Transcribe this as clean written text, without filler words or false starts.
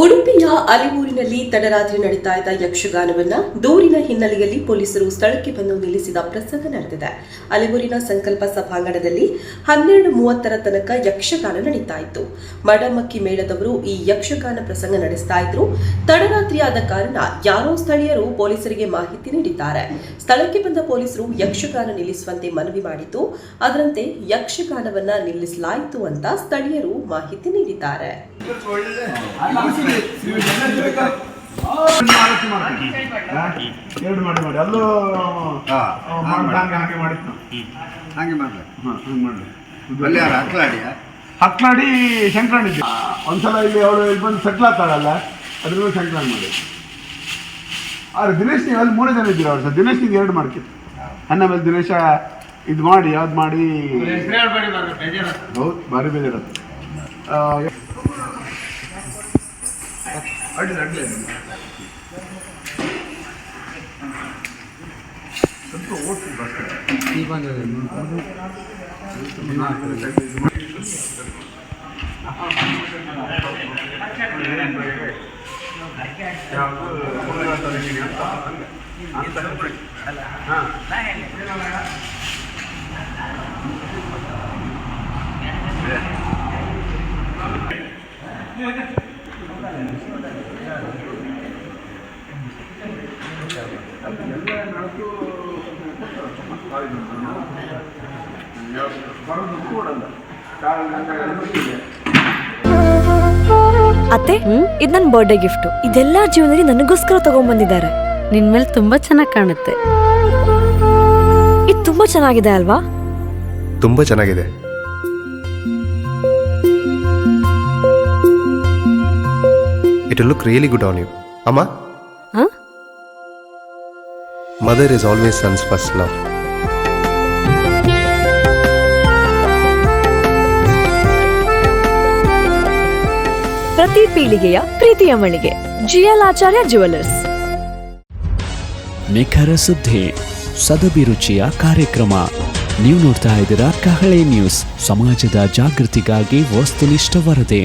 ಉಡುಪಿಯ ಅಲಿಮೂರಿನಲ್ಲಿ ತಡರಾತ್ರಿ ನಡೀತಾ ಇದ್ದ ಯಕ್ಷಗಾನವನ್ನ ದೂರಿನ ಹಿನ್ನೆಲೆಯಲ್ಲಿ ಪೊಲೀಸರು ಸ್ಥಳಕ್ಕೆ ಬಂದು ನಿಲ್ಲಿಸಿದ ಪ್ರಸಂಗ ನಡೆದಿದೆ. ಅಲಿಮೂರಿನ ಸಂಕಲ್ಪ ಸಭಾಂಗಣದಲ್ಲಿ 12:30 ತನಕ ಯಕ್ಷಗಾನ ನಡೀತಾ ಇತ್ತು. ಮಡಮಕ್ಕಿ ಮೇಳದವರು ಈ ಯಕ್ಷಗಾನ ಪ್ರಸಂಗ ನಡೆಸ್ತಾ ಇದ್ರು. ತಡರಾತ್ರಿ ಆದ ಕಾರಣ ಯಾರೋ ಸ್ಥಳೀಯರು ಪೊಲೀಸರಿಗೆ ಮಾಹಿತಿ ನೀಡಿದ್ದಾರೆ. ಸ್ಥಳಕ್ಕೆ ಬಂದ ಪೊಲೀಸರು ಯಕ್ಷಗಾನ ನಿಲ್ಲಿಸುವಂತೆ ಮನವಿ ಮಾಡಿದ್ದು, ಅದರಂತೆ ಯಕ್ಷಗಾನವನ್ನ ನಿಲ್ಲಿಸಲಾಯಿತು ಅಂತ ಸ್ಥಳೀಯರು ಮಾಹಿತಿ ನೀಡಿದ್ದಾರೆ. ಹಕ್ಲಾಡಿ ಶಂಕರಣ್ಣ ಒಂದ್ಸಲ ಇಲ್ಲಿ ಅವಳು ಇಲ್ಲಿ ಬಂದು ಸೆಟ್ಲ್ ಆಗ್ತಾಳಲ್ಲ, ಅದ್ರ ಶಂಕರಣ್ಣ ಮಾಡಿ. ಆದ್ರೆ ದಿನೇಶ್ ನೀವು ಅಲ್ಲಿ 3 ಜನ ಇದ್ದೀರ. ಅವ್ರು ಸರ್ ದಿನೇಶ್ ನೀವು 2 ಮಾಡ್ಕಿತ್ತು. ಆಮೇಲೆ ದಿನೇಶ ಇದು ಮಾಡಿ ಯಾವ್ದು ಮಾಡಿ ಹೌದು ಭಾರಿ ಬೇಜಾರದು. ಅತ್ತೆ, ಇದು ನನ್ನ ಬರ್ಡೇ ಗಿಫ್ಟ್. ಇದೆಲ್ಲ ಜೀವನದಲ್ಲಿ ನನಗೋಸ್ಕರ ತಗೊಂಡ್ಬಂದಿದ್ದಾರೆ. ನಿನ್ ಮೇಲೆ ತುಂಬಾ ಚೆನ್ನಾಗಿ ಕಾಣುತ್ತೆ. ಇದು ತುಂಬಾ ಚೆನ್ನಾಗಿದೆ ಅಲ್ವಾ? ತುಂಬಾ ಚೆನ್ನಾಗಿದೆ. It will look really good on you. Amma? Huh? Mother is always son's first love. ಪ್ರತಿ ಪೀಳಿಗೆಯ ಪ್ರೀತಿಯ ಮಳಿಗೆ GL ಆಚಾರ್ಯ ಜ್ಯುವೆಲರ್ಸ್. ನಿಖರ ಸುದ್ದಿ, ಸದಭಿರುಚಿಯ ಕಾರ್ಯಕ್ರಮ. ನೀವು ನೋಡ್ತಾ ಇದ್ದೀರಾ ಕಹಳೆ ನ್ಯೂಸ್, ಸಮಾಜದ ಜಾಗೃತಿಗಾಗಿ ವಸ್ತುನಿಷ್ಠ ವರದಿ.